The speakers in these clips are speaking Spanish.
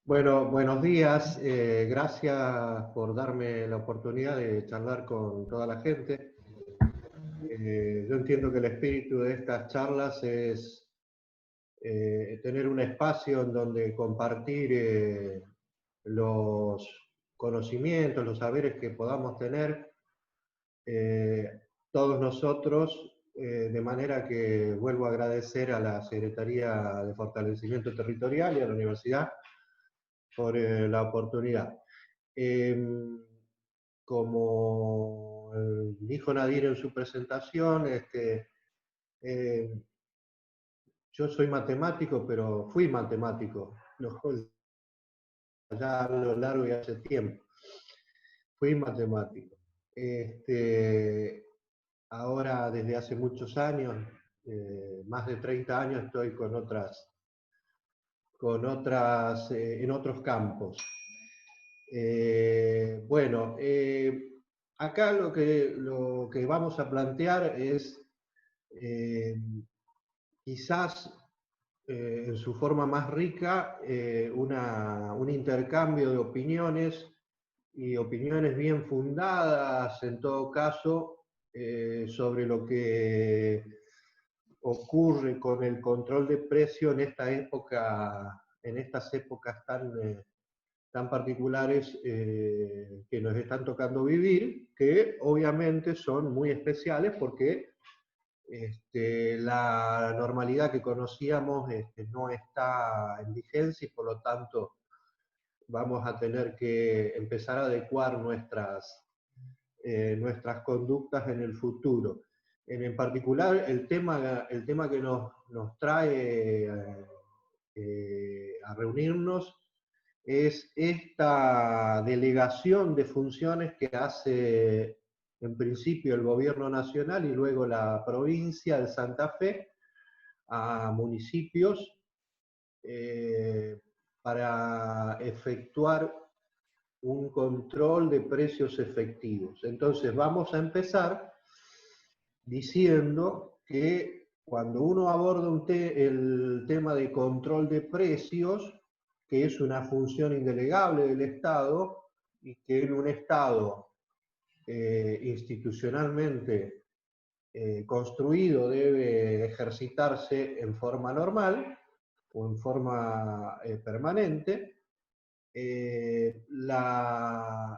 Bueno, buenos días. Gracias por darme la oportunidad de charlar con toda la gente. Yo entiendo que el espíritu de estas charlas es tener un espacio en donde compartir los conocimientos, los saberes que podamos tener eh, todos nosotros, de manera que vuelvo a agradecer a la Secretaría de Fortalecimiento Territorial y a la Universidad por la oportunidad. Eh, Como dijo Nadir en su presentación, eh, yo soy matemático, pero fui matemático, no, ya a lo largo y hace tiempo. Fui matemático. Ahora, desde hace muchos años, más de 30 años, estoy en otros campos. Bueno, acá lo que vamos a plantear es eh, quizás en su forma más rica un intercambio de opiniones y opiniones bien fundadas en todo caso sobre lo que ocurre con el control de precio en esta época, en estas épocas tan particulares que nos están tocando vivir, que obviamente son muy especiales porque la normalidad que conocíamos no está en vigencia y por lo tanto vamos a tener que empezar a adecuar nuestras conductas en el futuro. En particular, el tema que nos trae a reunirnos es esta delegación de funciones que hace en principio el gobierno nacional y luego la provincia de Santa Fe a municipios eh, para efectuar un control de precios efectivos. Entonces vamos a empezar diciendo que cuando uno aborda el tema de control de precios, que es una función indelegable del Estado y que en un Estado institucionalmente construido debe ejercitarse en forma normal o en forma permanente,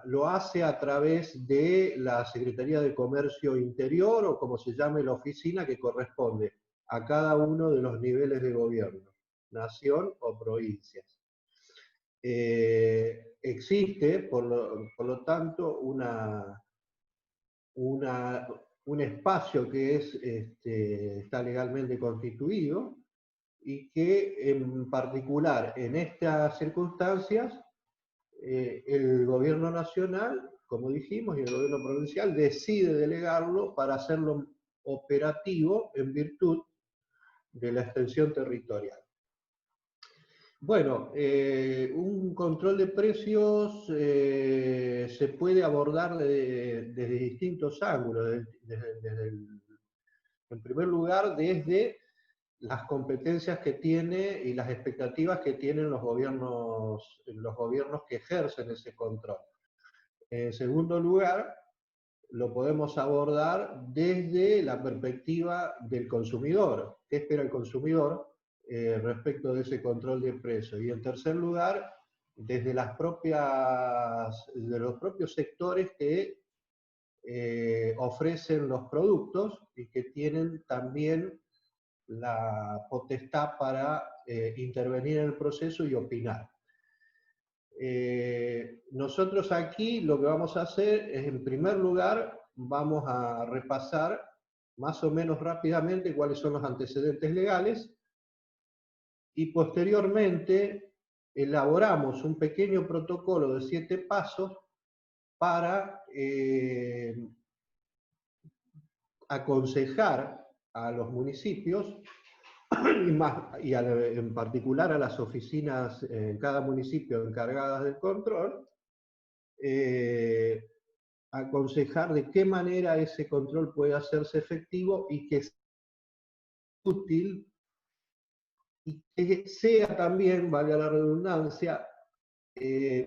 lo hace a través de la Secretaría de Comercio Interior o como se llame la oficina que corresponde a cada uno de los niveles de gobierno, nación o provincias. Existe, por lo tanto, una, un espacio que está legalmente constituido y que en particular en estas circunstancias el gobierno nacional, como dijimos, y el gobierno provincial decide delegarlo para hacerlo operativo en virtud de la extensión territorial. Bueno, un control de precios se puede abordar desde distintos ángulos. En primer lugar, desde las competencias que tiene y las expectativas que tienen los gobiernos que ejercen ese control. En segundo lugar, lo podemos abordar desde la perspectiva del consumidor. ¿Qué espera el consumidor respecto de ese control de precios? Y en tercer lugar, desde de los propios sectores que ofrecen los productos y que tienen también la potestad para intervenir en el proceso y opinar. Nosotros aquí lo que vamos a hacer es, en primer lugar, vamos a repasar más o menos rápidamente cuáles son los antecedentes legales y posteriormente elaboramos un pequeño protocolo de 7 pasos para aconsejar a los municipios en particular a las oficinas en cada municipio encargadas del control, aconsejar de qué manera ese control puede hacerse efectivo y que sea útil y que sea también, valga la redundancia,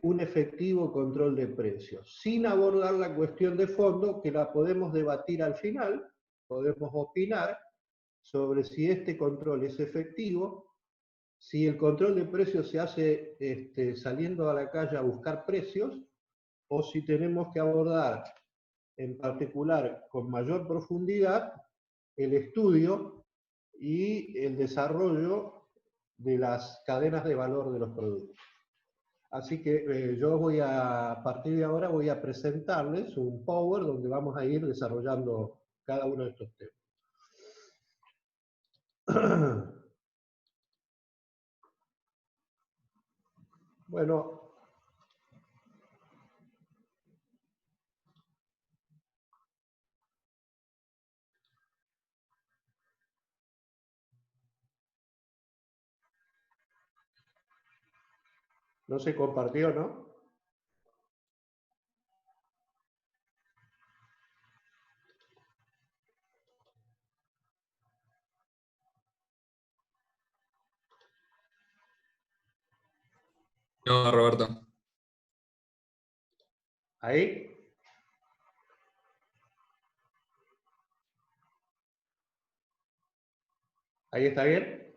un efectivo control de precios, sin abordar la cuestión de fondo, que la podemos debatir al final, podemos opinar sobre si este control es efectivo, si el control de precios se hace saliendo a la calle a buscar precios, o si tenemos que abordar en particular con mayor profundidad el estudio y el desarrollo de las cadenas de valor de los productos. Así que yo a partir de ahora voy a presentarles un Power donde vamos a ir desarrollando cada uno de estos temas. Bueno, no se compartió, ¿no? No, Roberto. Ahí. ¿Ahí está bien?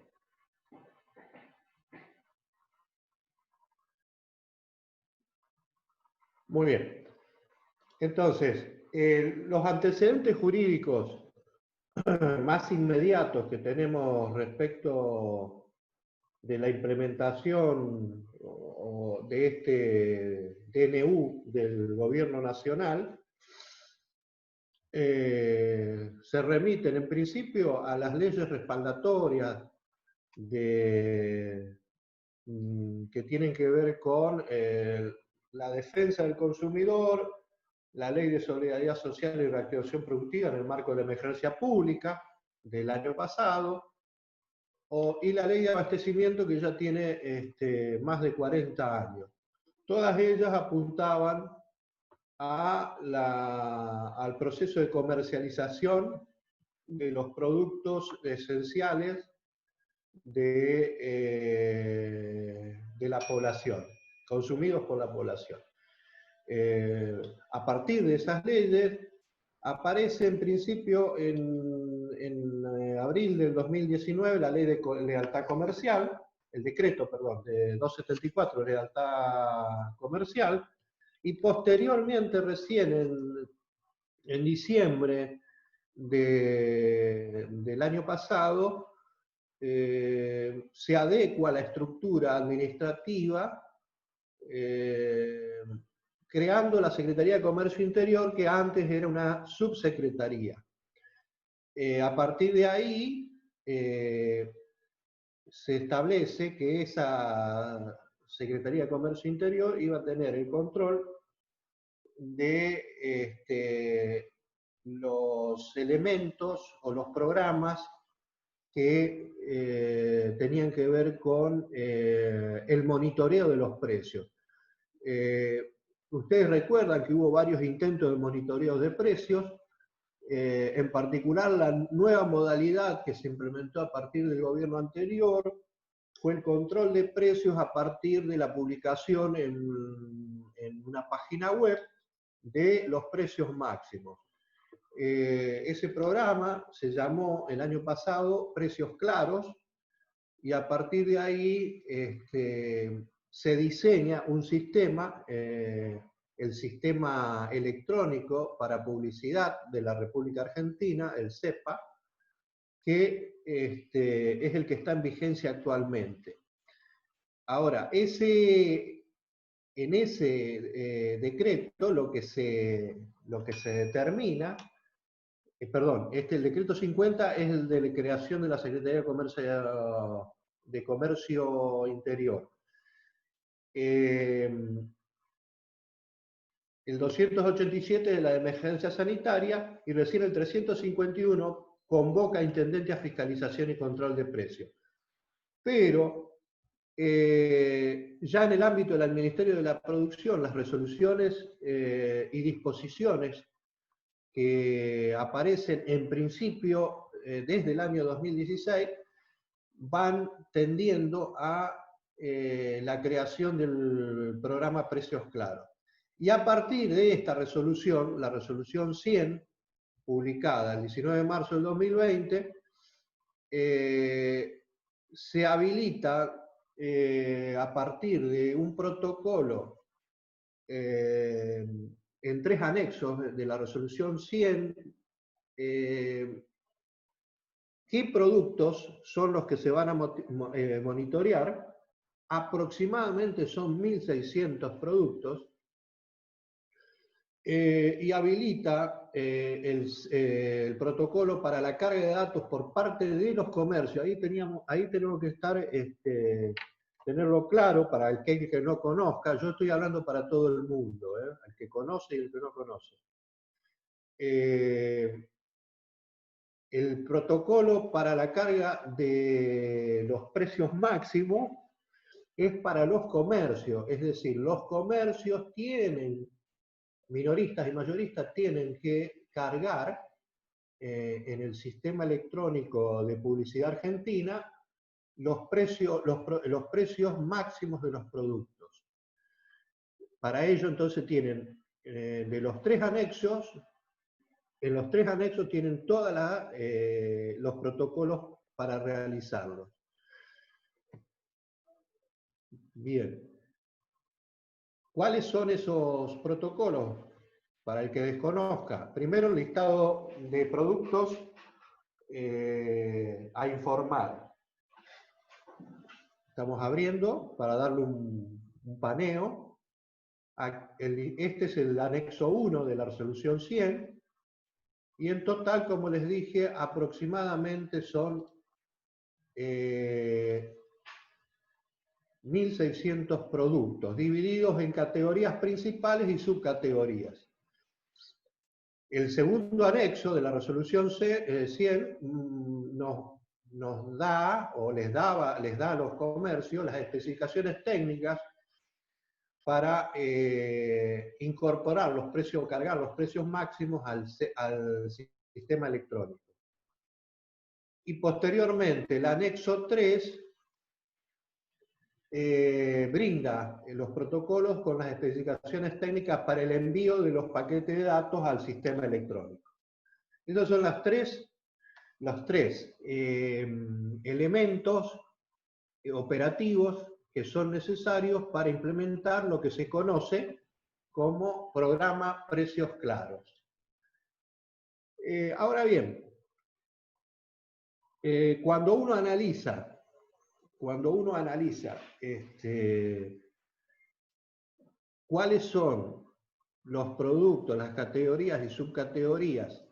Muy bien. Entonces, los antecedentes jurídicos más inmediatos que tenemos respecto de la implementación de este DNU del Gobierno Nacional se remiten en principio a las leyes respaldatorias que tienen que ver con la defensa del consumidor, la Ley de Solidaridad Social y Reactivación Productiva en el marco de la emergencia pública del año pasado, y la Ley de Abastecimiento que ya tiene más de 40 años. Todas ellas apuntaban al proceso de comercialización de los productos esenciales de la población, consumidos por la población. A partir de esas leyes, aparece en principio en abril del 2019 la ley de lealtad comercial, el decreto, perdón, de 274 de lealtad comercial, y posteriormente recién en diciembre del año pasado se adecua la estructura administrativa creando la Secretaría de Comercio Interior, que antes era una subsecretaría. A partir de ahí se establece que esa Secretaría de Comercio Interior iba a tener el control de los elementos o los programas que tenían que ver con el monitoreo de los precios. Ustedes recuerdan que hubo varios intentos de monitoreo de precios, en particular la nueva modalidad que se implementó a partir del gobierno anterior fue el control de precios a partir de la publicación en una página web de los precios máximos. Ese programa se llamó el año pasado Precios Claros, y a partir de ahí se diseña un sistema, el Sistema Electrónico para Publicidad de la República Argentina, el SEPA, que es el que está en vigencia actualmente. Ahora, en ese decreto lo que se determina, perdón, el decreto 50 es el de la creación de la Secretaría de Comercio Interior. El 287 de la emergencia sanitaria, y recién el 351 convoca a intendente a fiscalización y control de precios. Pero ya en el ámbito del Ministerio de la Producción, las resoluciones y disposiciones que aparecen en principio desde el año 2016 van tendiendo a la creación del programa Precios Claros. Y a partir de esta resolución, la resolución 100, publicada el 19 de marzo del 2020, se habilita a partir de un protocolo en 3 anexos de la resolución 100, qué productos son los que se van a monitorear. Aproximadamente son 1.600 productos, y habilita el protocolo para la carga de datos por parte de los comercios. Ahí tenemos que estar, tenerlo claro para el que no conozca. Yo estoy hablando para todo el mundo, el que conoce y el que no conoce. El protocolo para la carga de los precios máximos es para los comercios, es decir, los comercios tienen, minoristas y mayoristas tienen que cargar en el sistema electrónico de publicidad argentina los precios máximos de los productos. Para ello entonces tienen de los 3 anexos, en los 3 anexos tienen todos los protocolos para realizarlos. Bien. ¿Cuáles son esos protocolos? Para el que desconozca. Primero, el listado de productos a informar. Estamos abriendo para darle un paneo. Este es el anexo 1 de la resolución 100. Y en total, como les dije, aproximadamente son 1.600 productos, divididos en categorías principales y subcategorías. El segundo anexo de la resolución 100 nos da, o les da a los comercios las especificaciones técnicas para incorporar los precios, cargar los precios máximos al sistema electrónico. Y posteriormente el anexo 3 brinda los protocolos con las especificaciones técnicas para el envío de los paquetes de datos al sistema electrónico. Esos son los tres elementos operativos que son necesarios para implementar lo que se conoce como programa Precios Claros. Ahora bien, cuando uno analiza cuáles son los productos, las categorías y subcategorías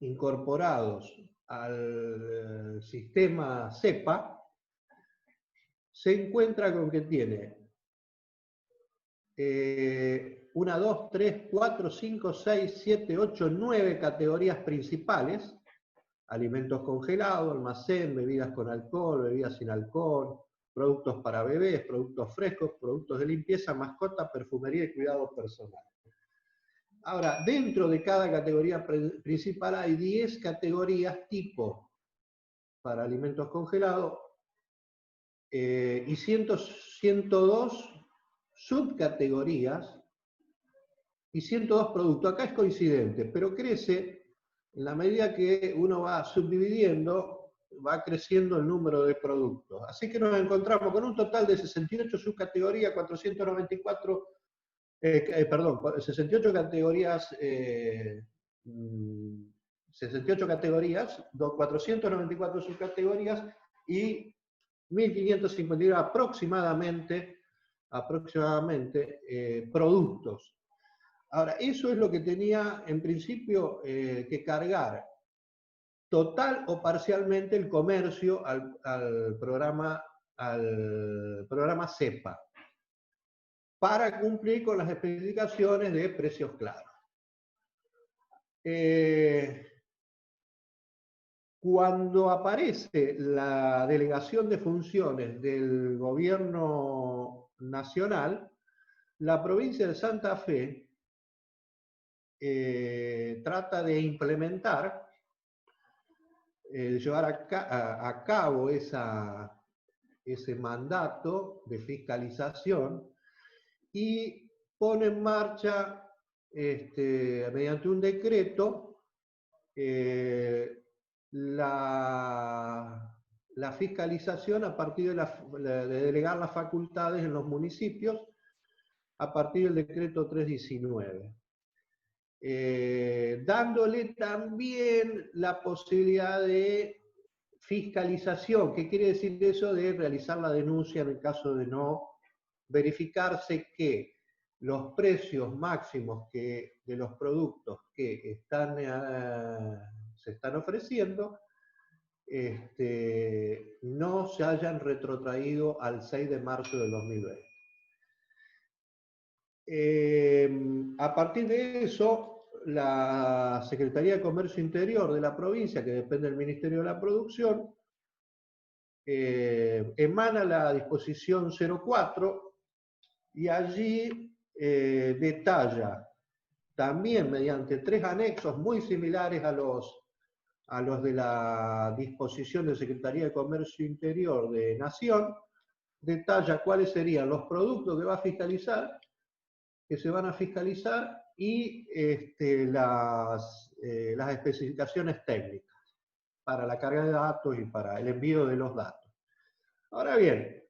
incorporados al sistema SEPA, se encuentra con que tiene 1, 2, 3, 4, 5, 6, 7, 8, 9 categorías principales: alimentos congelados, almacén, bebidas con alcohol, bebidas sin alcohol, productos para bebés, productos frescos, productos de limpieza, mascota, perfumería y cuidado personal. Ahora, dentro de cada categoría principal hay 10 categorías tipo para alimentos congelados y 102 subcategorías y 102 productos. Acá es coincidente, pero crece en la medida que uno va subdividiendo, va creciendo el número de productos. Así que nos encontramos con un total de 68 subcategorías, 494, 68 categorías, 68 categorías, 494 subcategorías y 1.551 aproximadamente productos. Ahora, eso es lo que tenía en principio que cargar total o parcialmente el comercio al programa SEPA para cumplir con las especificaciones de precios claros. Cuando aparece la delegación de funciones del gobierno nacional, la provincia de Santa Fe trata de implementar, llevar a cabo esa ese mandato de fiscalización y pone en marcha, mediante un decreto, la fiscalización a partir de delegar las facultades en los municipios a partir del decreto 319. Dándole también la posibilidad de fiscalización. ¿Qué quiere decir eso? De realizar la denuncia en el caso de no verificarse que los precios máximos de los productos que se están ofreciendo no se hayan retrotraído al 6 de marzo del 2020. A partir de eso, la Secretaría de Comercio Interior de la provincia, que depende del Ministerio de la Producción, emana la disposición 04 y allí detalla, también mediante 3 anexos muy similares a los de la disposición de Secretaría de Comercio Interior de Nación, detalla cuáles serían los productos que va a fiscalizar, que se van a fiscalizar, y las especificaciones técnicas para la carga de datos y para el envío de los datos. Ahora bien,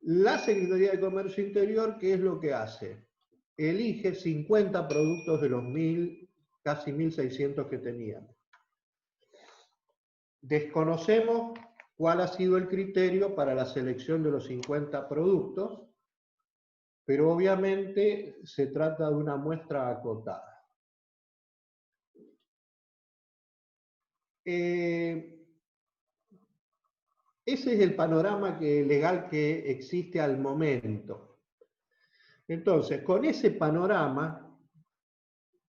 la Secretaría de Comercio Interior, ¿qué es lo que hace? Elige 50 productos de los casi 1.600 que teníamos. Desconocemos cuál ha sido el criterio para la selección de los 50 productos, pero obviamente se trata de una muestra acotada. Ese es el panorama legal que existe al momento. Entonces, con ese panorama,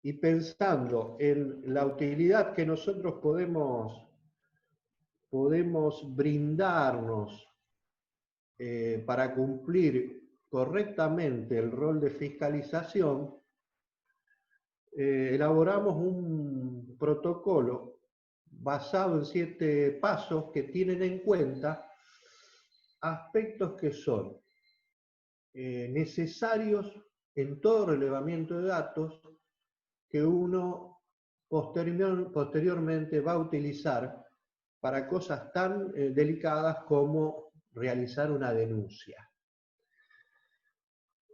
y pensando en la utilidad que nosotros podemos brindarnos para cumplir correctamente el rol de fiscalización, elaboramos un protocolo basado en 7 pasos que tienen en cuenta aspectos que son necesarios en todo relevamiento de datos que uno posteriormente va a utilizar para cosas tan delicadas como realizar una denuncia.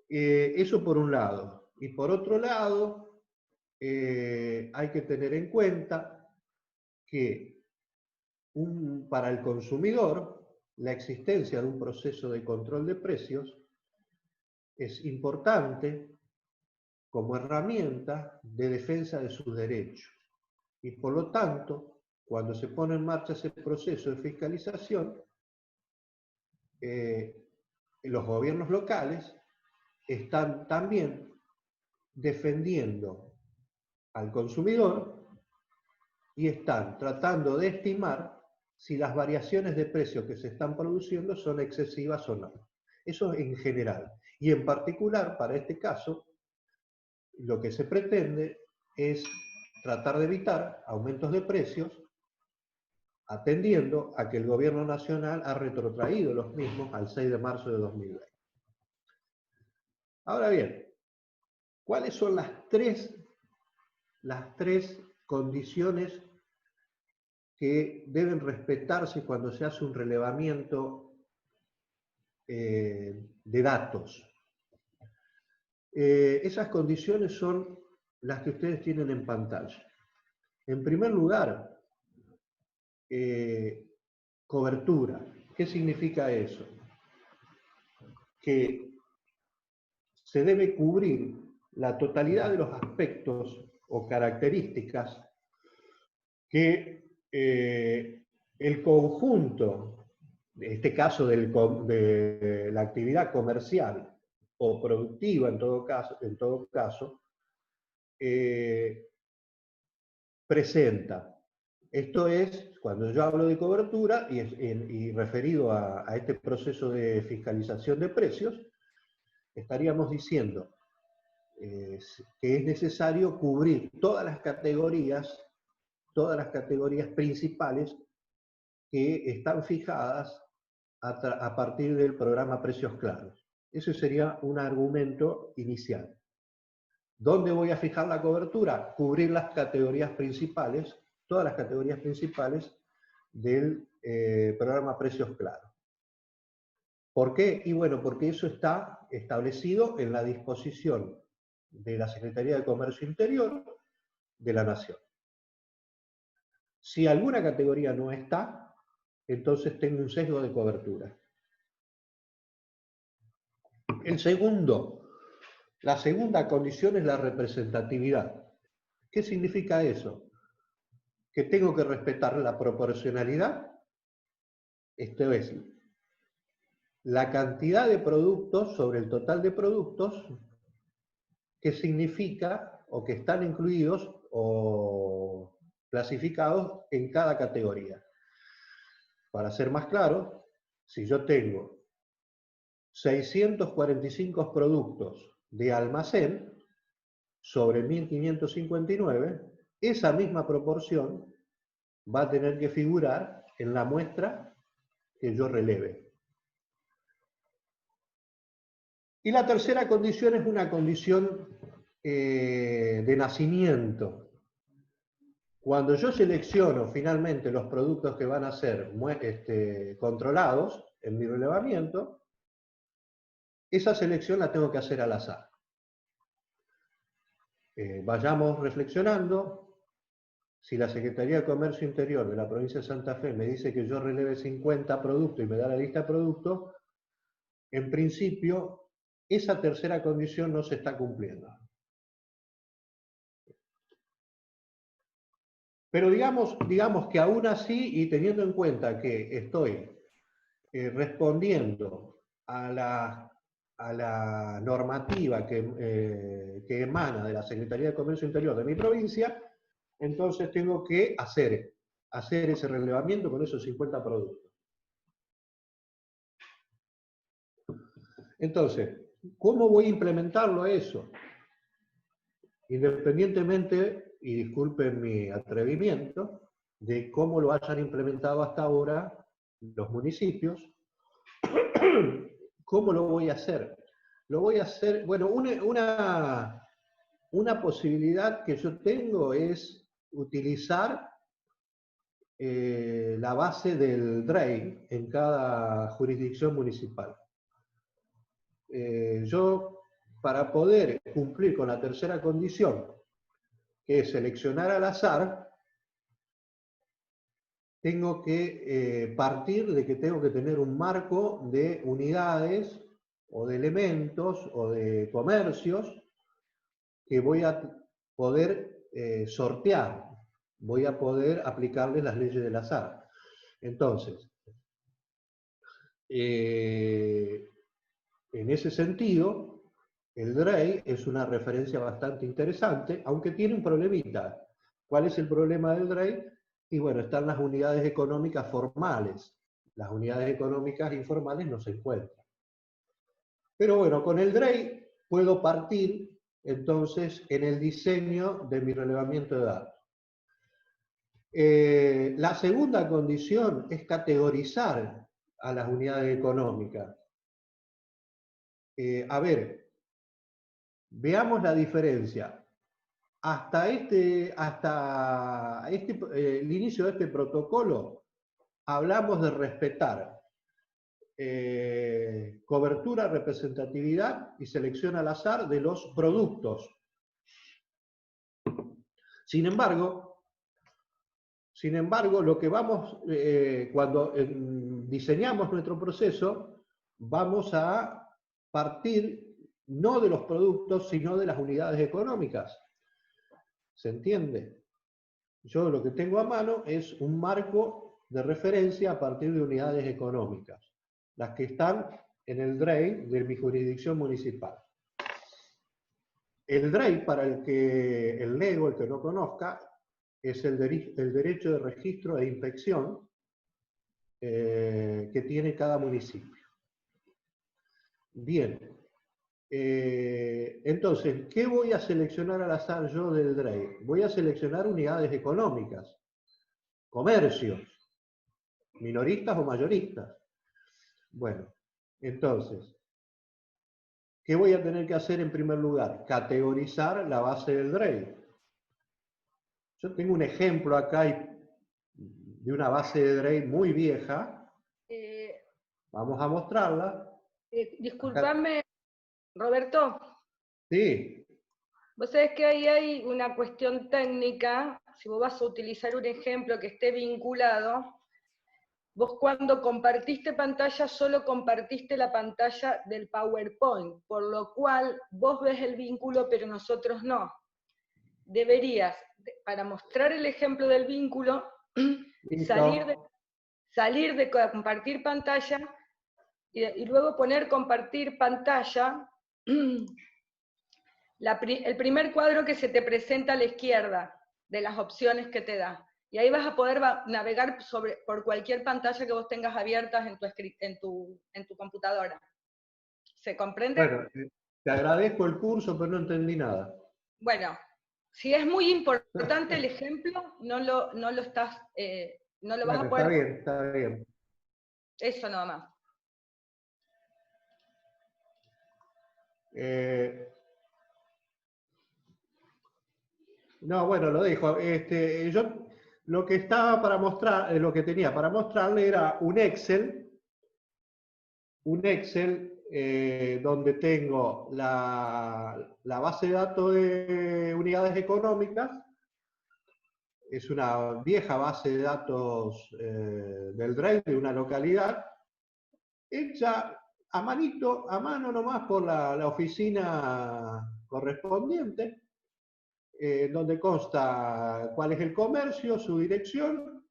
Eso por un lado. Y por otro lado, hay que tener en cuenta que para el consumidor, la existencia de un proceso de control de precios es importante como herramienta de defensa de sus derechos. Y por lo tanto, cuando se pone en marcha ese proceso de fiscalización, los gobiernos locales están también defendiendo al consumidor y están tratando de estimar si las variaciones de precios que se están produciendo son excesivas o no. Eso en general. Y en particular, para este caso, lo que se pretende es tratar de evitar aumentos de precios, atendiendo a que el gobierno nacional ha retrotraído los mismos al 6 de marzo de 2020. Ahora bien, ¿cuáles son las tres condiciones que deben respetarse cuando se hace un relevamiento de datos? Esas condiciones son las que ustedes tienen en pantalla. En primer lugar, cobertura. ¿Qué significa eso? Que se debe cubrir la totalidad de los aspectos o características que el conjunto, en este caso de la actividad comercial o productiva en todo caso, presenta. Esto es, cuando yo hablo de cobertura y referido a este proceso de fiscalización de precios, estaríamos diciendo que es necesario cubrir todas las categorías principales que están fijadas a partir del programa Precios Claros. Ese sería un argumento inicial. ¿Dónde voy a fijar la cobertura? Cubrir las categorías principales, todas las categorías principales del programa Precios Claros. ¿Por qué? Y bueno, porque eso está establecido en la disposición de la Secretaría de Comercio Interior de la Nación. Si alguna categoría no está, entonces tengo un sesgo de cobertura. La segunda condición es la representatividad. ¿Qué significa eso? Que tengo que respetar la proporcionalidad, esto es, la cantidad de productos sobre el total de productos que significa o que están incluidos o clasificados en cada categoría. Para ser más claro, si yo tengo 645 productos de almacén sobre 1559, esa misma proporción va a tener que figurar en la muestra que yo releve. Y la tercera condición es una condición de nacimiento. Cuando yo selecciono finalmente los productos que van a ser controlados en mi relevamiento, esa selección la tengo que hacer al azar. Vayamos reflexionando. Si la Secretaría de Comercio Interior de la provincia de Santa Fe me dice que yo releve 50 productos y me da la lista de productos, en principio esa tercera condición no se está cumpliendo. Pero digamos que aún así, y teniendo en cuenta que estoy respondiendo a la normativa que emana de la Secretaría de Comercio Interior de mi provincia, entonces tengo que hacer ese relevamiento con esos 50 productos. Entonces, ¿cómo voy a implementarlo a eso? Independientemente, y disculpen mi atrevimiento, de cómo lo hayan implementado hasta ahora los municipios, ¿cómo lo voy a hacer? Lo voy a hacer, bueno, una posibilidad que yo tengo es utilizar la base del DREI en cada jurisdicción municipal. Yo, para poder cumplir con la tercera condición, que es seleccionar al azar, tengo que partir de que tengo que tener un marco de unidades o de elementos o de comercios que voy a poder sortear, voy a poder aplicarles las leyes del azar. Entonces, en ese sentido, el DREI es una referencia bastante interesante, aunque tiene un problemita. ¿Cuál es el problema del DREI? Y bueno, están las unidades económicas formales. Las unidades económicas informales no se encuentran. Pero bueno, con el DREI puedo partir entonces en el diseño de mi relevamiento de datos. La segunda condición es categorizar a las unidades económicas. A ver, veamos la diferencia. Hasta el inicio de este protocolo, hablamos de respetar cobertura, representatividad y selección al azar de los productos. Sin embargo, lo que vamos, cuando diseñamos nuestro proceso, vamos a partir no de los productos, sino de las unidades económicas. ¿Se entiende? Yo lo que tengo a mano es un marco de referencia a partir de unidades económicas, las que están en el DREI de mi jurisdicción municipal. El DREI, para el que no conozca, es el derecho de registro e inspección que tiene cada municipio. Bien. Entonces, ¿qué voy a seleccionar al azar yo del DREI? Voy a seleccionar unidades económicas, comercios, minoristas o mayoristas. Bueno, entonces, ¿qué voy a tener que hacer en primer lugar? Categorizar la base del DREI. Yo tengo un ejemplo acá de una base de DREI muy vieja. Vamos a mostrarla. Disculpame, Roberto. Sí. Vos sabés que ahí hay una cuestión técnica. Si vos vas a utilizar un ejemplo que esté vinculado, vos cuando compartiste pantalla solo compartiste la pantalla del PowerPoint, por lo cual vos ves el vínculo pero nosotros no. Deberías, para mostrar el ejemplo del vínculo, salir de compartir pantalla y luego poner compartir pantalla, el primer cuadro que se te presenta a la izquierda de las opciones que te da. Y ahí vas a poder navegar por cualquier pantalla que vos tengas abiertas en tu computadora. ¿Se comprende? Bueno, te agradezco el curso, pero no entendí nada. Bueno, si es muy importante el ejemplo, no lo vas a poder... Está bien. Eso nomás. No, bueno, lo dejo. Yo lo que estaba para mostrar, lo que tenía para mostrarle era un Excel donde tengo la base de datos de unidades económicas. Es una vieja base de datos del DREI de una localidad, hecha a mano nomás por la oficina correspondiente, donde consta cuál es el comercio, su dirección,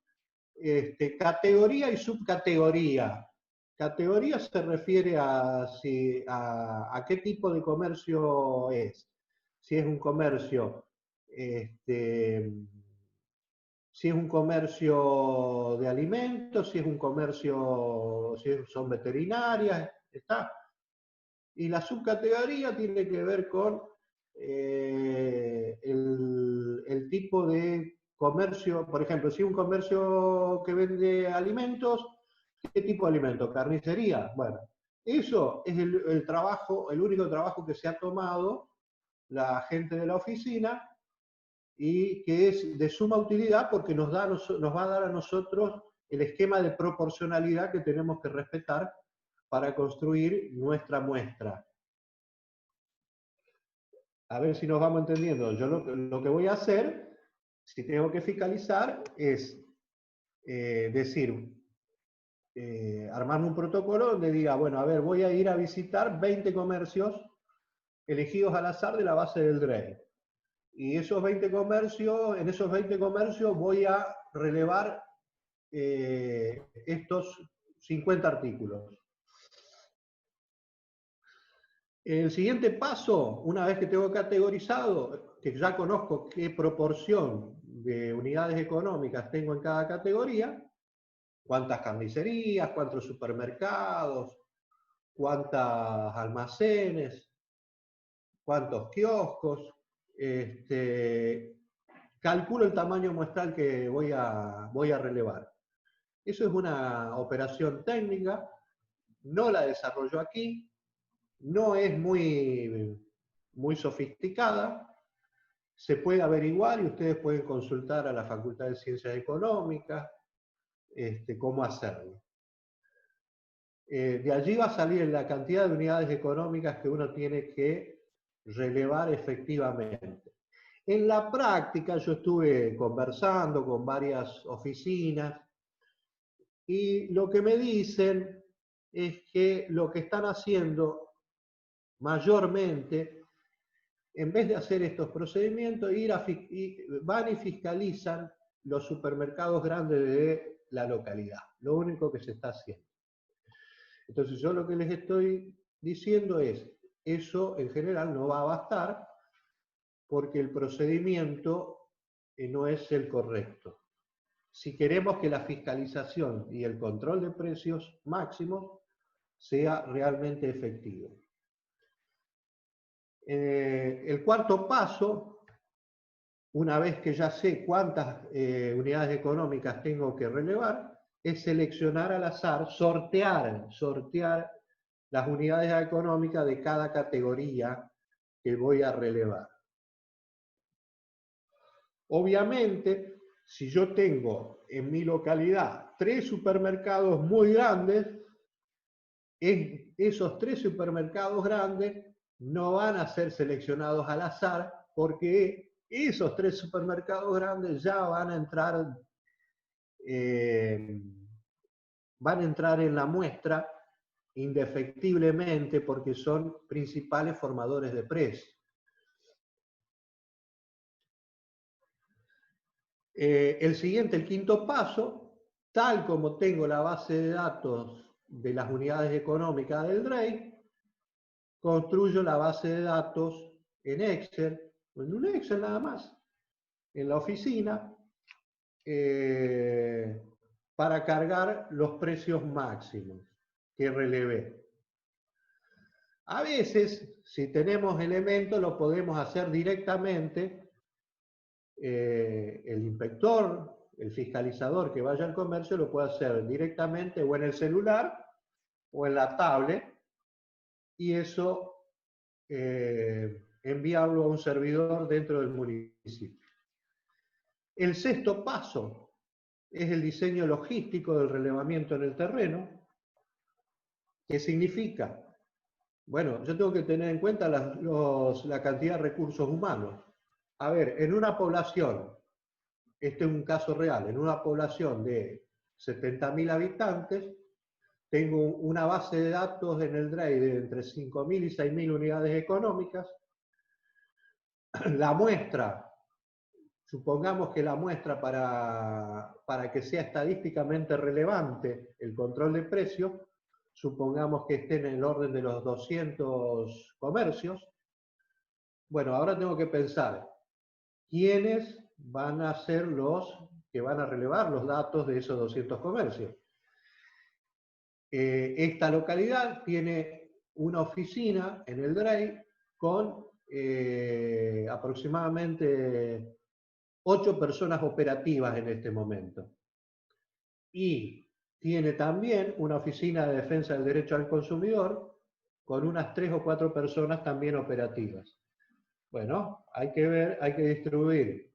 categoría y subcategoría. Categoría se refiere a qué tipo de comercio es. Si es un comercio, si es un comercio de alimentos, si es un comercio, si son veterinarias, está. Y la subcategoría tiene que ver con el tipo de comercio. Por ejemplo, si es un comercio que vende alimentos, ¿qué tipo de alimentos? Carnicería. Bueno, eso es el trabajo, el único trabajo que se ha tomado la gente de la oficina y que es de suma utilidad porque nos va a dar a nosotros el esquema de proporcionalidad que tenemos que respetar para construir nuestra muestra. A ver si nos vamos entendiendo. Yo lo que voy a hacer, si tengo que fiscalizar, es armarme un protocolo donde diga, bueno, a ver, voy a ir a visitar 20 comercios elegidos al azar de la base del DREI. Y en esos 20 comercios voy a relevar estos 50 artículos. El siguiente paso, una vez que tengo categorizado, que ya conozco qué proporción de unidades económicas tengo en cada categoría, cuántas carnicerías, cuántos supermercados, cuántos almacenes, cuántos kioscos, calculo el tamaño muestral que voy a relevar. Eso es una operación técnica, no la desarrollo aquí, no es muy sofisticada, se puede averiguar y ustedes pueden consultar a la Facultad de Ciencias Económicas cómo hacerlo. De allí va a salir la cantidad de unidades económicas que uno tiene que relevar efectivamente. En la práctica yo estuve conversando con varias oficinas y lo que me dicen es que lo que están haciendo mayormente, en vez de hacer estos procedimientos, van y fiscalizan los supermercados grandes de la localidad. Lo único que se está haciendo. Entonces yo lo que les estoy diciendo es, eso en general no va a bastar porque el procedimiento no es el correcto. Si queremos que la fiscalización y el control de precios máximos sea realmente efectivo. El cuarto paso, una vez que ya sé cuántas unidades económicas tengo que relevar, es seleccionar al azar, sortear las unidades económicas de cada categoría que voy a relevar. Obviamente, si yo tengo en mi localidad 3 supermercados muy grandes, esos 3 supermercados grandes no van a ser seleccionados al azar, porque esos 3 supermercados grandes ya van a entrar en la muestra indefectiblemente, porque son principales formadores de precios. El quinto paso, tal como tengo la base de datos de las unidades económicas del DREI, construyo la base de datos en Excel, en un Excel nada más, en la oficina, para cargar los precios máximos que relevé. A veces, si tenemos elementos, lo podemos hacer directamente. El inspector, el fiscalizador que vaya al comercio, lo puede hacer directamente o en el celular o en la tablet, y eso enviarlo a un servidor dentro del municipio. El sexto paso es el diseño logístico del relevamiento en el terreno. ¿Qué significa? Bueno, yo tengo que tener en cuenta la cantidad de recursos humanos. A ver, en una población, este es un caso real, en una población de 70.000 habitantes, tengo una base de datos en el DREI de entre 5.000 y 6.000 unidades económicas. La muestra, supongamos que la muestra para que sea estadísticamente relevante el control de precios, supongamos que esté en el orden de los 200 comercios. Bueno, ahora tengo que pensar, ¿quiénes van a ser los que van a relevar los datos de esos 200 comercios? Esta localidad tiene una oficina en el DREI con aproximadamente 8 personas operativas en este momento. Y tiene también una oficina de defensa del derecho al consumidor con unas 3 o 4 personas también operativas. Bueno, hay que ver, hay que distribuir,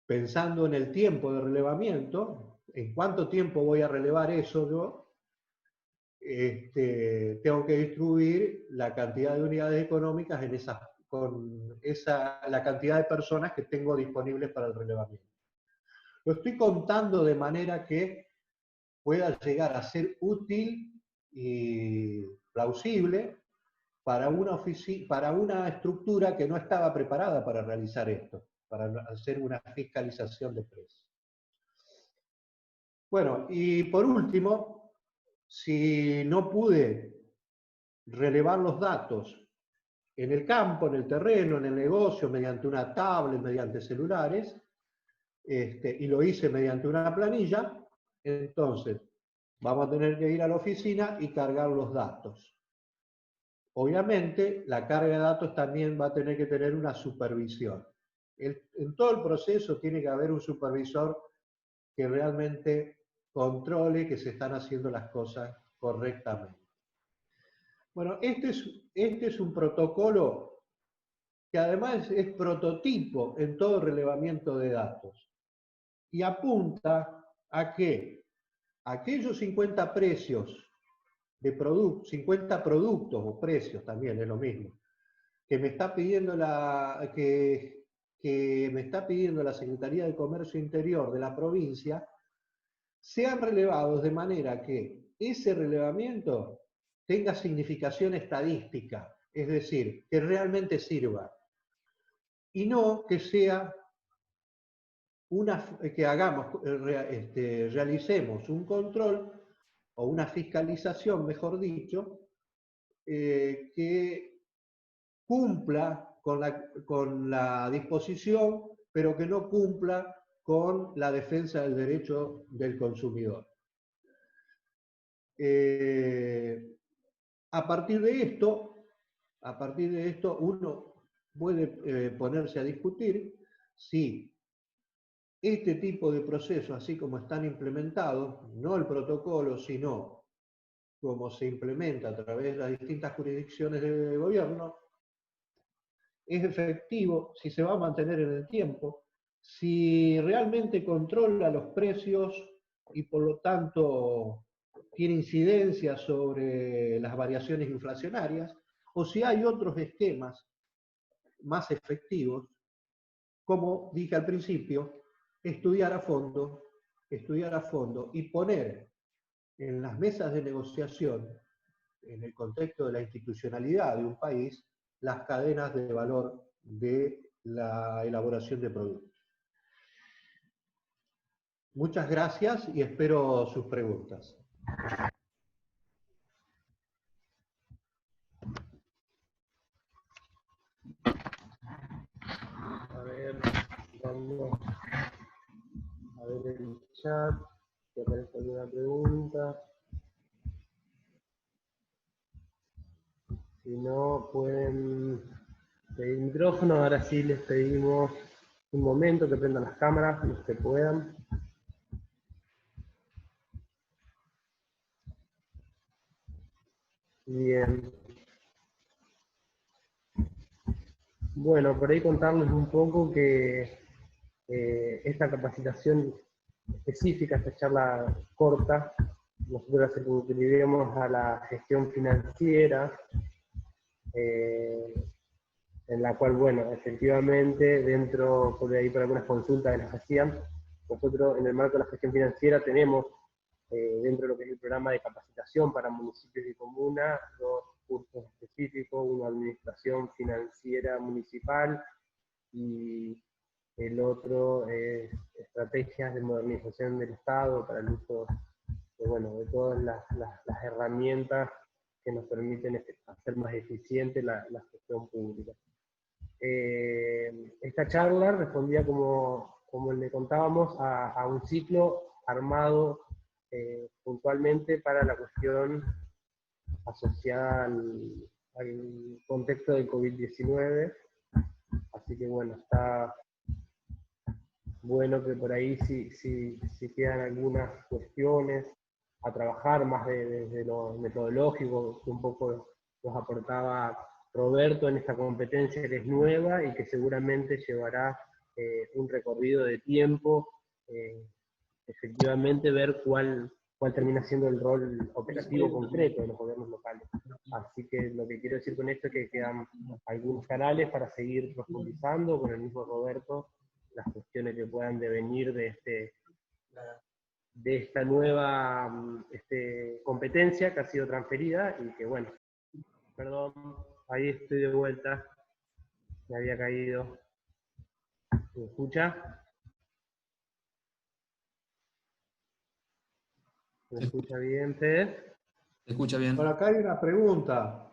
pensando en el tiempo de relevamiento, en cuánto tiempo voy a relevar eso yo, tengo que distribuir la cantidad de unidades económicas con la cantidad de personas que tengo disponibles para el relevamiento. Lo estoy contando de manera que pueda llegar a ser útil y plausible para una estructura que no estaba preparada para realizar esto, para hacer una fiscalización de precios. Bueno, y por último, si no pude relevar los datos en el campo, en el terreno, en el negocio, mediante una tablet, mediante celulares, y lo hice mediante una planilla, entonces vamos a tener que ir a la oficina y cargar los datos. Obviamente, la carga de datos también va a tener que tener una supervisión. En todo el proceso tiene que haber un supervisor que realmente controle que se están haciendo las cosas correctamente. Bueno, este es un protocolo que además es prototipo en todo relevamiento de datos y apunta a que aquellos 50 precios de 50 productos o precios, también es lo mismo, que me está pidiendo que me está pidiendo la Secretaría de Comercio Interior de la provincia, sean relevados de manera que ese relevamiento tenga significación estadística, es decir, que realmente sirva, y no que sea realicemos un control o una fiscalización, mejor dicho, que cumpla con la disposición, pero que no cumpla con la defensa del derecho del consumidor. A partir de esto uno puede ponerse a discutir si este tipo de procesos, así como están implementados, no el protocolo, sino cómo se implementa a través de las distintas jurisdicciones de gobierno, es efectivo, si se va a mantener en el tiempo, si realmente controla los precios y por lo tanto tiene incidencia sobre las variaciones inflacionarias, o si hay otros esquemas más efectivos, como dije al principio, estudiar a fondo y poner en las mesas de negociación, en el contexto de la institucionalidad de un país, las cadenas de valor de la elaboración de productos. Muchas gracias y espero sus preguntas. A ver, vamos a ver el chat, si aparece alguna pregunta. Si no, pueden pedir micrófono. Ahora sí les pedimos un momento que prendan las cámaras, los que puedan. Bien. Bueno, por ahí contarles un poco que esta capacitación específica, esta charla corta, nosotros la circunscribimos a la gestión financiera, en la cual, bueno, efectivamente, dentro, por ahí por algunas consultas que nos hacían, nosotros en el marco de la gestión financiera tenemos, dentro de lo que es el programa de capacitación para municipios y comunas, dos cursos específicos, uno administración financiera municipal y el otro es estrategias de modernización del Estado para el uso de, bueno, de todas las herramientas que nos permiten hacer más eficiente la gestión pública. Esta charla respondía, como le contábamos, a un ciclo armado puntualmente para la cuestión asociada al contexto del COVID-19. Así que bueno, está bueno que por ahí si quedan algunas cuestiones a trabajar más desde lo metodológico, que un poco nos aportaba Roberto en esta competencia que es nueva y que seguramente llevará un recorrido de tiempo, efectivamente ver cuál termina siendo el rol operativo concreto de los gobiernos locales. Así que lo que quiero decir con esto es que quedan algunos canales para seguir profundizando con el mismo Roberto las cuestiones que puedan devenir de esta nueva competencia que ha sido transferida y que, bueno, perdón, ahí estoy de vuelta, me había caído. ¿Me escucha? ¿Me escucha bien, Fede? ¿Se escucha bien? Por acá hay una pregunta.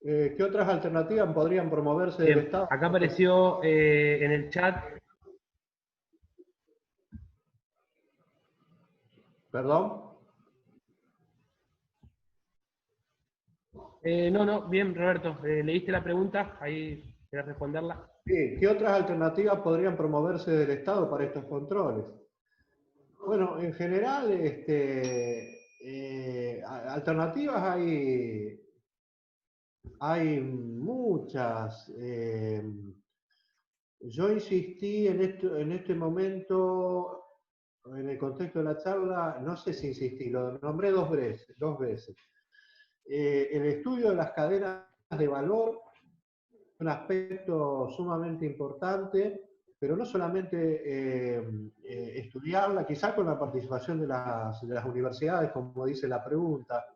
¿Qué otras alternativas podrían promoverse del Estado? Acá apareció en el chat. ¿Perdón? No, bien, Roberto, leíste la pregunta, ahí querés responderla. Sí, ¿qué otras alternativas podrían promoverse del Estado para estos controles? Bueno, en general, alternativas hay muchas. Yo insistí en este momento, en el contexto de la charla, no sé si insistí, lo nombré dos veces. El estudio de las cadenas de valor es un aspecto sumamente importante, pero no solamente estudiarla, quizá con la participación de las universidades, como dice la pregunta,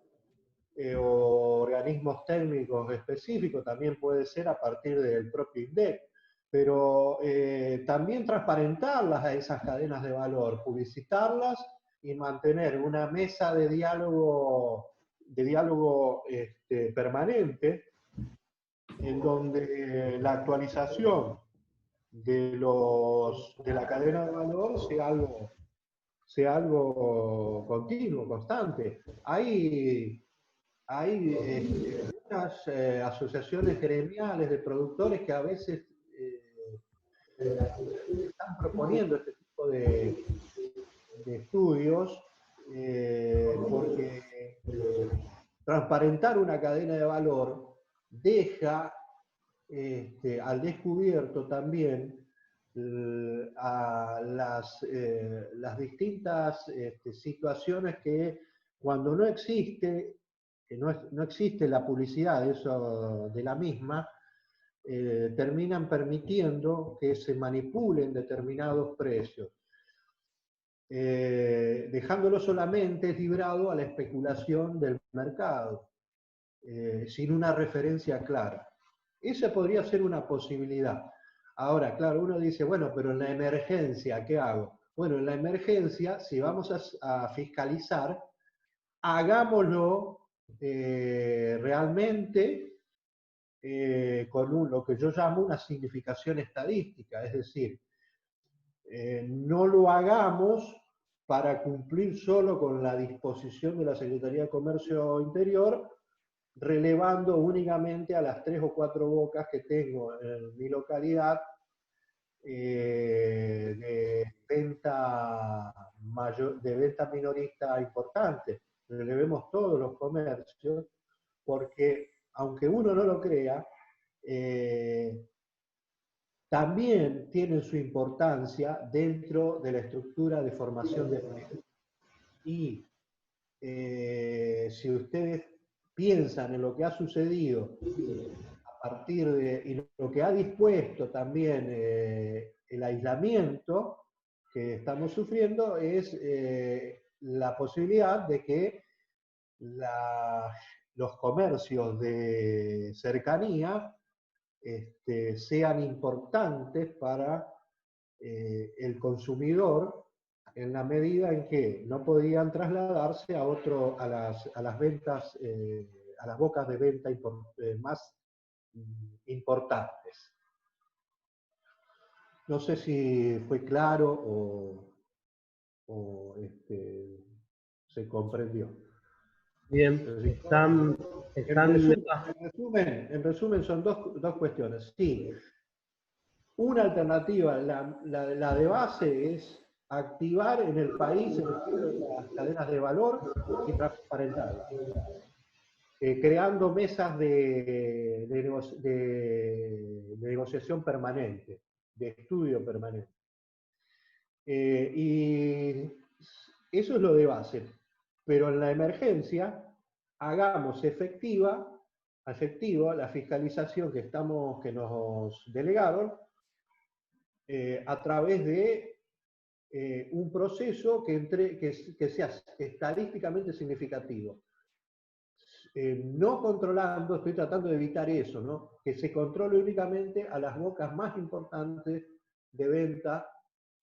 o organismos técnicos específicos, también puede ser a partir del propio INDEC, pero también transparentarlas a esas cadenas de valor, publicitarlas y mantener una mesa de diálogo permanente, en donde la actualización de la cadena de valor sea algo continuo, constante. Hay muchas asociaciones gremiales de productores que a veces están proponiendo este tipo de estudios porque transparentar una cadena de valor deja al descubierto también a las distintas situaciones que cuando no existe, que no existe la publicidad de la misma, terminan permitiendo que se manipulen determinados precios, dejándolo solamente librado a la especulación del mercado, sin una referencia clara. Esa podría ser una posibilidad. Ahora, claro, uno dice, bueno, pero en la emergencia, ¿qué hago? Bueno, en la emergencia, si vamos a fiscalizar, hagámoslo realmente con lo que yo llamo una significación estadística, es decir, no lo hagamos para cumplir solo con la disposición de la Secretaría de Comercio Interior, relevando únicamente a las 3 o 4 bocas que tengo en mi localidad de venta minorista importante. Relevemos todos los comercios, porque aunque uno no lo crea, también tienen su importancia dentro de la estructura de formación de precios. Y si ustedes piensan en lo que ha sucedido a partir de, y lo que ha dispuesto también el aislamiento que estamos sufriendo, es la posibilidad de que los comercios de cercanía sean importantes para el consumidor, en la medida en que no podían trasladarse a las ventas, a las bocas de venta más importantes. No sé si fue claro o se comprendió. Bien, en resumen son dos cuestiones. Sí, una alternativa, la de base, es activar en el país el estudio de las cadenas de valor y transparentarlas, creando mesas de negociación permanente, de estudio permanente. Y eso es lo de base. Pero en la emergencia, hagamos efectiva la fiscalización que nos delegaron a través de un proceso que sea estadísticamente significativo. No controlando, estoy tratando de evitar eso, ¿no? Que se controle únicamente a las bocas más importantes de venta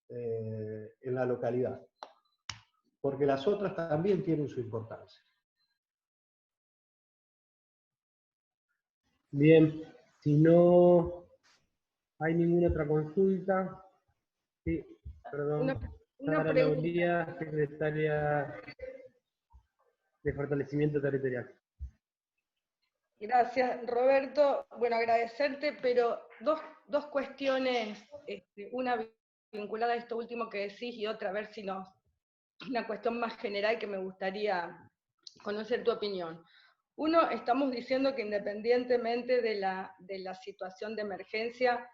en la localidad, porque las otras también tienen su importancia. Bien, si no hay ninguna otra consulta, sí, perdón, una Sara pregunta. Lauría, secretaria de Fortalecimiento Territorial. Gracias, Roberto. Bueno, agradecerte, pero dos cuestiones, una vinculada a esto último que decís y otra, a ver si una cuestión más general que me gustaría conocer tu opinión. Uno, estamos diciendo que independientemente de la situación de emergencia,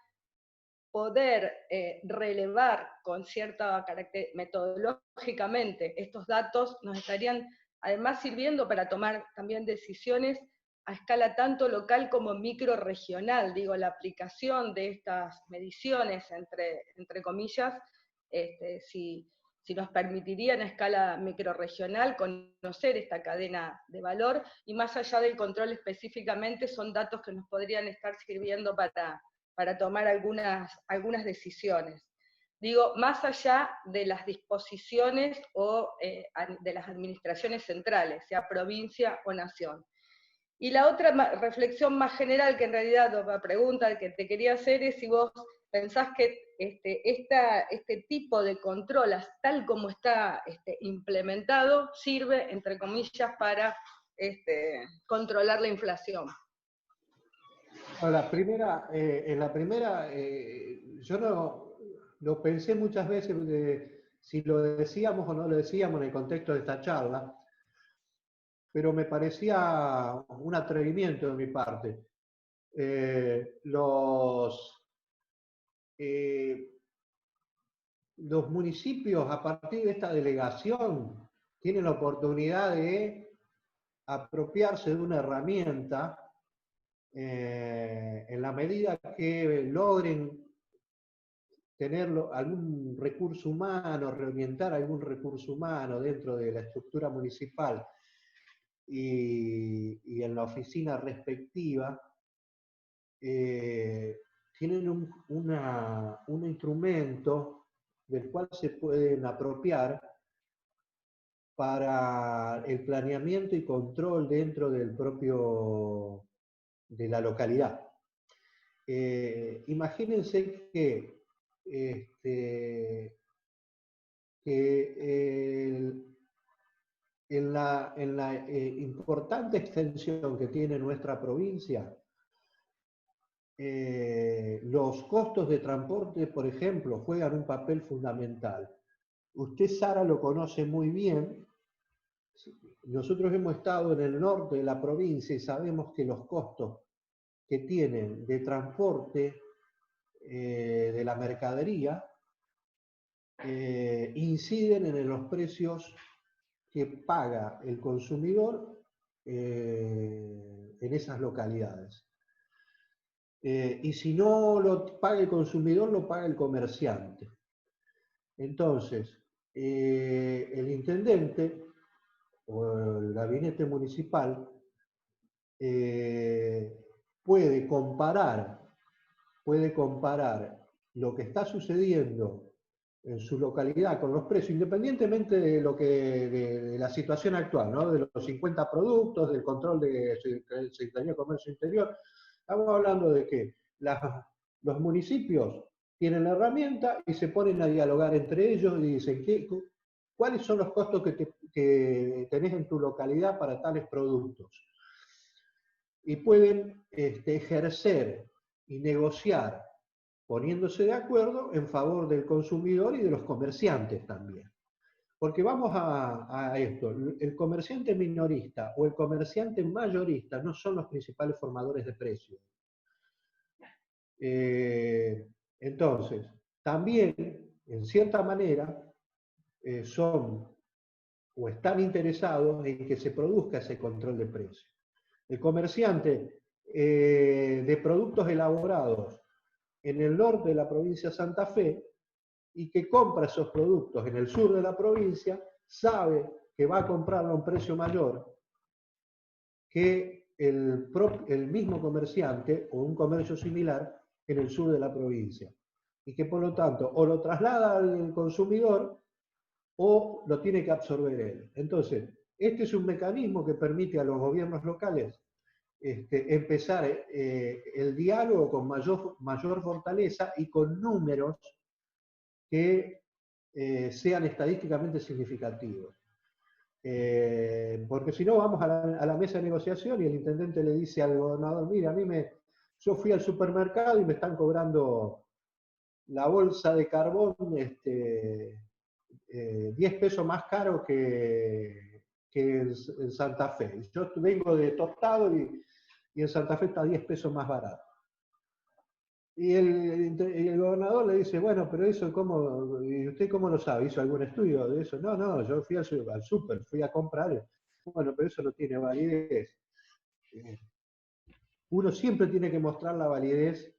poder relevar con cierta carácter metodológicamente estos datos nos estarían además sirviendo para tomar también decisiones a escala tanto local como microrregional. Digo, la aplicación de estas mediciones, entre comillas, si nos permitiría a escala microrregional conocer esta cadena de valor, y más allá del control específicamente, son datos que nos podrían estar sirviendo para tomar algunas decisiones. Digo, más allá de las disposiciones o de las administraciones centrales, sea provincia o nación. Y la otra reflexión más general, que en realidad la pregunta que te quería hacer es si vos pensás que este tipo de control, tal como está implementado, sirve, entre comillas, para controlar la inflación. En la primera, yo no lo pensé muchas veces de si lo decíamos o no lo decíamos en el contexto de esta charla, pero me parecía un atrevimiento de mi parte. Los municipios, a partir de esta delegación, tienen la oportunidad de apropiarse de una herramienta en la medida que logren tener algún recurso humano, reorientar algún recurso humano dentro de la estructura municipal y en la oficina respectiva, tienen un instrumento del cual se pueden apropiar para el planeamiento y control dentro del de la localidad. Imagínense que en la importante extensión que tiene nuestra provincia, los costos de transporte, por ejemplo, juegan un papel fundamental. Usted, Sara, lo conoce muy bien. Nosotros hemos estado en el norte de la provincia y sabemos que los costos que tienen de transporte de la mercadería inciden en los precios que paga el consumidor en esas localidades. Y si no lo paga el consumidor, lo paga el comerciante. Entonces, el intendente o el gabinete municipal puede comparar lo que está sucediendo en su localidad con los precios, independientemente de de la situación actual, ¿no? De los 50 productos, del control de Secretaría de Comercio Interior. Estamos hablando de que los municipios tienen la herramienta y se ponen a dialogar entre ellos y dicen, ¿cuáles son los costos que tenés en tu localidad para tales productos? Y pueden ejercer y negociar poniéndose de acuerdo en favor del consumidor y de los comerciantes también. Porque vamos a esto, el comerciante minorista o el comerciante mayorista no son los principales formadores de precios. Entonces, también, en cierta manera, son o están interesados en que se produzca ese control de precios. El comerciante de productos elaborados en el norte de la provincia de Santa Fe y que compra esos productos en el sur de la provincia, sabe que va a comprarlo a un precio mayor que el mismo comerciante o un comercio similar en el sur de la provincia. Y que por lo tanto o lo traslada al consumidor o lo tiene que absorber él. Entonces, este es un mecanismo que permite a los gobiernos locales empezar el diálogo con mayor fortaleza y con números que sean estadísticamente significativos. Porque si no, vamos a la mesa de negociación y el intendente le dice al gobernador, mira, yo fui al supermercado y me están cobrando la bolsa de carbón 10 pesos más caro que en Santa Fe. Yo vengo de Tostado y en Santa Fe está 10 pesos más barato. Y el gobernador le dice, bueno, pero eso, ¿y usted cómo lo sabe? ¿Hizo algún estudio de eso? No, yo fui al súper, fui a comprar. Bueno, pero eso no tiene validez. Uno siempre tiene que mostrar la validez,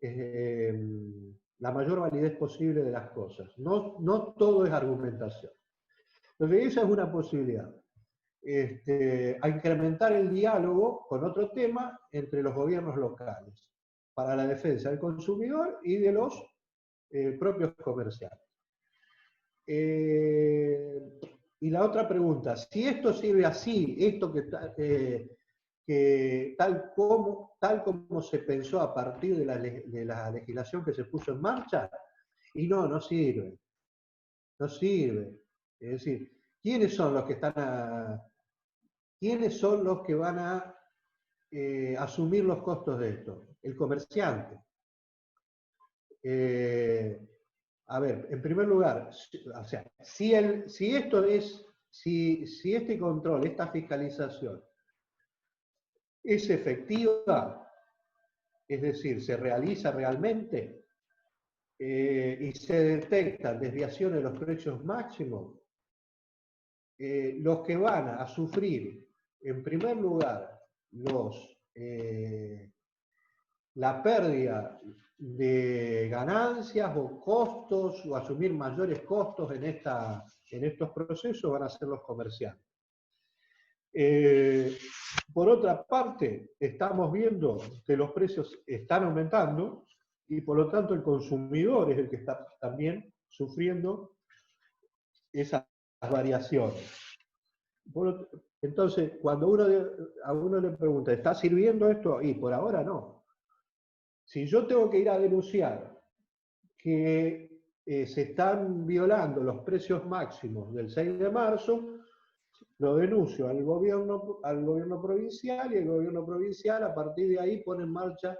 la mayor validez posible de las cosas. No todo es argumentación. Entonces, esa es una posibilidad. A incrementar el diálogo con otro tema entre los gobiernos locales para la defensa del consumidor y de los propios comerciantes. Y la otra pregunta, si esto sirve así, esto que tal como se pensó a partir de la legislación que se puso en marcha, y no sirve. No sirve. Es decir, ¿quiénes son los que van a asumir los costos de esto? El comerciante. A ver, en primer lugar, o sea, si este control, esta fiscalización es efectiva, es decir, se realiza realmente y se detectan desviaciones de los precios máximos, los que van a sufrir, en primer lugar, la pérdida de ganancias o costos, o asumir mayores costos en estos procesos, van a ser los comerciantes. Por otra parte, estamos viendo que los precios están aumentando y por lo tanto el consumidor es el que está también sufriendo esas variaciones. Entonces, cuando a uno le pregunta, ¿está sirviendo esto? Y por ahora no. Si yo tengo que ir a denunciar que se están violando los precios máximos del 6 de marzo, lo denuncio al gobierno provincial, y el gobierno provincial a partir de ahí pone en marcha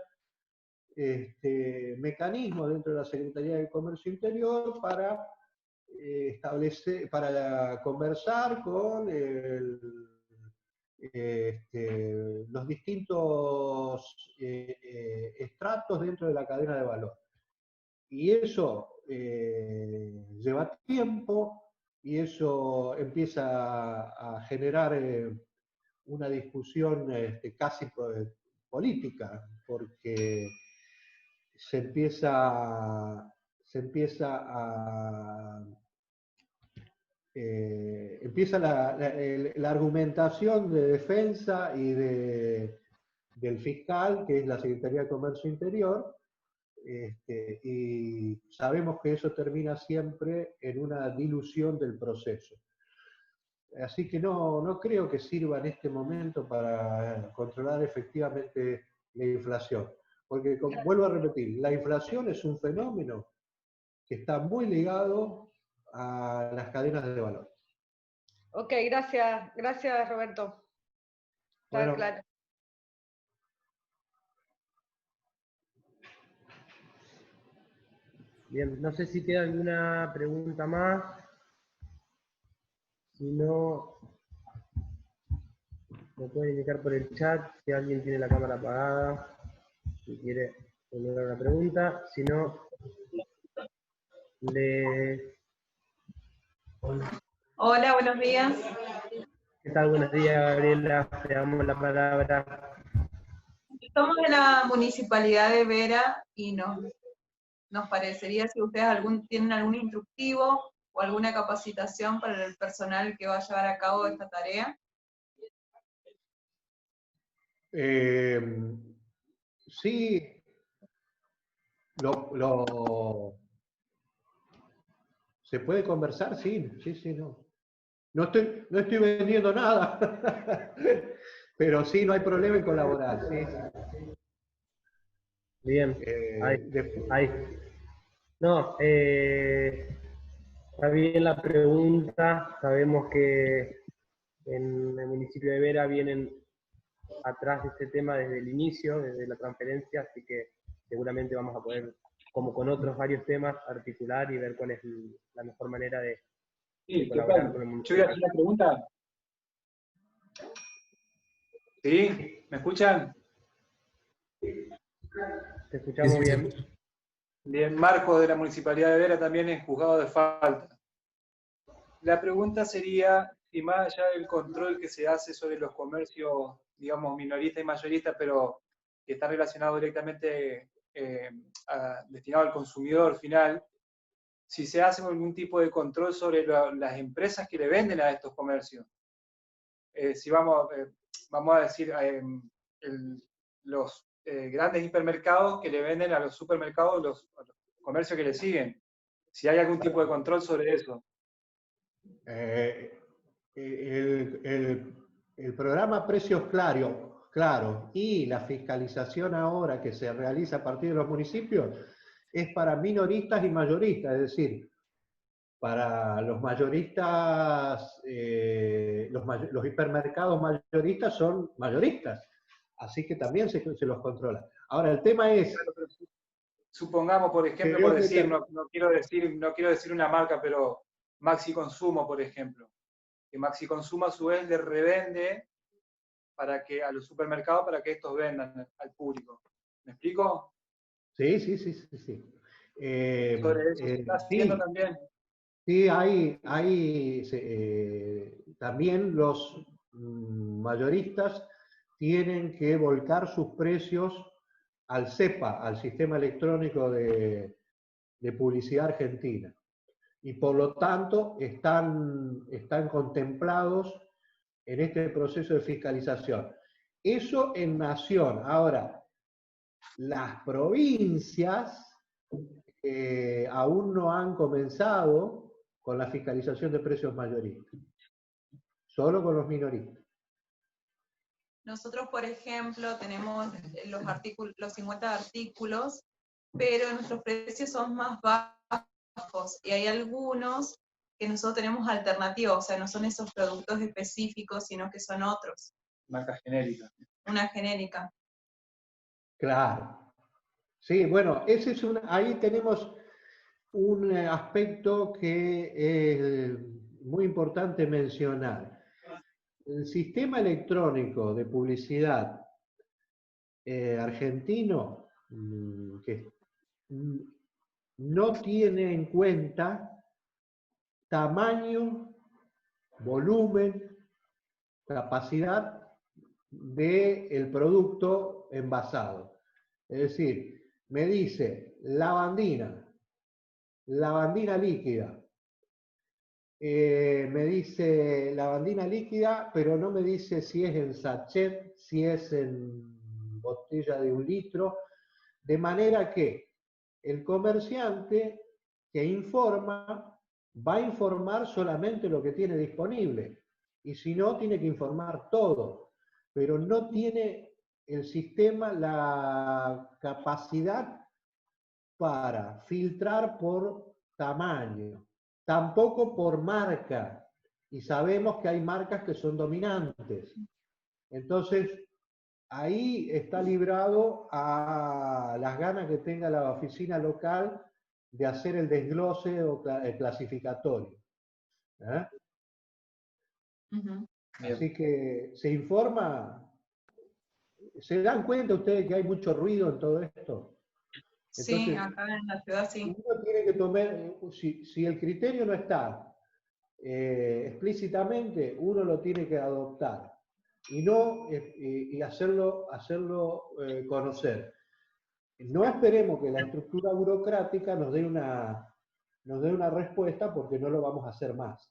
mecanismos dentro de la Secretaría de Comercio Interior para para conversar con los distintos estratos dentro de la cadena de valor. Y eso lleva tiempo, y eso empieza a generar una discusión casi política, porque se empieza la argumentación de defensa y del fiscal, que es la Secretaría de Comercio Interior, y sabemos que eso termina siempre en una dilución del proceso. Así que no creo que sirva en este momento para controlar efectivamente la inflación. Porque, vuelvo a repetir, la inflación es un fenómeno que está muy ligado a las cadenas de valor. Ok, gracias Roberto. Está Bueno, claro. Bien, no sé si queda alguna pregunta más. Si no, me pueden indicar por el chat si alguien tiene la cámara apagada, si quiere formular una pregunta. Si no, Hola, buenos días. ¿Qué tal? Buenos días, Gabriela. Te damos la palabra. Somos de la Municipalidad de Vera y nos parecería si ustedes tienen algún instructivo o alguna capacitación para el personal que va a llevar a cabo esta tarea. Sí, ¿se puede conversar? Sí, no. No estoy vendiendo nada, pero sí, no hay problema en colaborar. Sí. Bien, ahí. No, está bien la pregunta. Sabemos que en el municipio de Vera vienen atrás de este tema desde el inicio, desde la transferencia, así que seguramente vamos a poder, como con otros varios temas, articular y ver cuál es la mejor manera de colaborar con el municipio. Yo voy a hacer una pregunta. ¿Sí? ¿Me escuchan? Te escuchamos bien. Bien, Marcos de la Municipalidad de Vera, también en juzgado de falta. La pregunta sería, si más allá del control que se hace sobre los comercios, digamos, minoristas y mayoristas, pero que está relacionado directamente destinado al consumidor final, si se hace algún tipo de control sobre las empresas que le venden a estos comercios. Si vamos a decir, los grandes hipermercados que le venden a los supermercados, a los comercios que le siguen. Si hay algún tipo de control sobre eso. El programa Precios Claros y la fiscalización ahora que se realiza a partir de los municipios es para minoristas y mayoristas, es decir, para los mayoristas, los hipermercados mayoristas son mayoristas. Así que también se los controla. Ahora, el tema es... Supongamos, por ejemplo, por decir, no quiero decir una marca, pero Maxi Consumo, por ejemplo. Que Maxi Consumo a su vez le revende a los supermercados para que estos vendan al público. ¿Me explico? Sí. Sobre eso se está haciendo también. Sí, también los mayoristas tienen que volcar sus precios al SEPA, al Sistema Electrónico de Publicidad Argentina. Y por lo tanto están contemplados en este proceso de fiscalización. Eso en nación. Ahora, las provincias aún no han comenzado con la fiscalización de precios mayoristas, solo con los minoristas. Nosotros, por ejemplo, tenemos los 50 artículos, pero nuestros precios son más bajos y hay algunos que nosotros tenemos alternativos, o sea, no son esos productos específicos, sino que son otros. Marca genérica. Una genérica. Claro. Sí, bueno, ahí tenemos un aspecto que es muy importante mencionar. El sistema electrónico de publicidad argentino que no tiene en cuenta tamaño, volumen, capacidad del producto envasado. Es decir, me dice lavandina líquida. Me dice lavandina líquida, pero no me dice si es en sachet, si es en botella de 1 litro, de manera que el comerciante que informa va a informar solamente lo que tiene disponible, y si no, tiene que informar todo, pero no tiene el sistema la capacidad para filtrar por tamaño, tampoco por marca, y sabemos que hay marcas que son dominantes. Entonces, ahí está librado a las ganas que tenga la oficina local de hacer el desglose o el clasificatorio. Así que se informa. ¿Se dan cuenta ustedes que hay mucho ruido en todo esto? Entonces, sí, acá en la ciudad sí. Uno tiene que tomar, si el criterio no está explícitamente, uno lo tiene que adoptar y no y hacerlo conocer. No esperemos que la estructura burocrática nos dé una respuesta, porque no lo vamos a hacer más.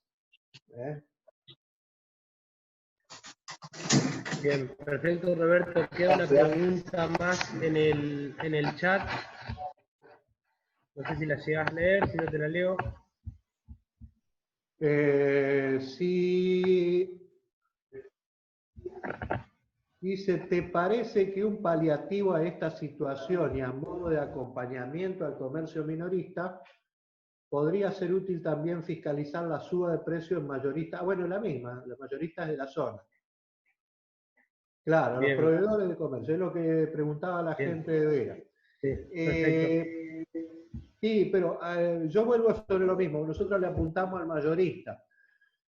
Bien, perfecto, Roberto. Queda una pregunta más en el chat. No sé si la llegas a leer, si no te la leo. Dice, ¿te parece que un paliativo a esta situación y a modo de acompañamiento al comercio minorista podría ser útil también fiscalizar la suba de precios en mayoristas? Bueno, la misma, los mayoristas de la zona. Claro, bien. Los proveedores de comercio, es lo que preguntaba la bien. Gente de Vera. Sí, sí, pero yo vuelvo sobre lo mismo. Nosotros le apuntamos al mayorista,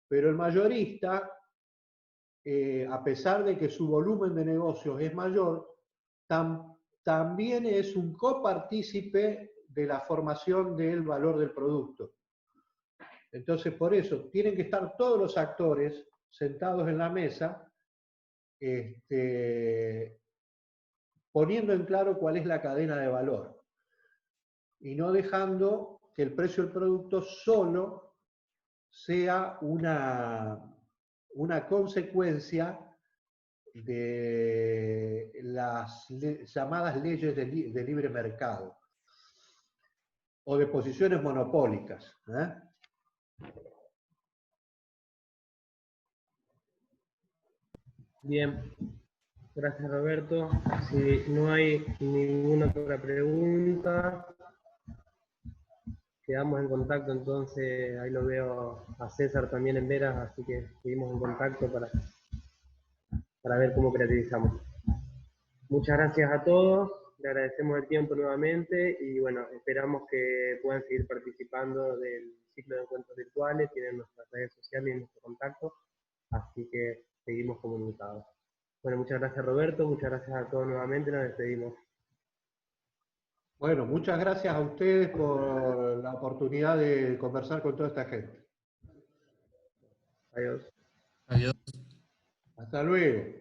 pero el mayorista, a pesar de que su volumen de negocios es mayor, también es un copartícipe de la formación del valor del producto. Entonces, por eso, tienen que estar todos los actores sentados en la mesa, poniendo en claro cuál es la cadena de valor y no dejando que el precio del producto solo sea una consecuencia de las llamadas leyes de libre mercado o de posiciones monopólicas. Bien, gracias Roberto. Si no hay ninguna otra pregunta, quedamos en contacto. Entonces ahí lo veo a César también en Veras, así que seguimos en contacto para ver cómo creativizamos. muchas gracias a todos, le agradecemos el tiempo nuevamente y bueno, esperamos que puedan seguir participando del ciclo de encuentros virtuales, tienen nuestras redes sociales y nuestro contacto, así que seguimos comunicados. Bueno, muchas gracias Roberto, muchas gracias a todos nuevamente, nos despedimos. Bueno, muchas gracias a ustedes por la oportunidad de conversar con toda esta gente. Adiós. Adiós. Hasta luego.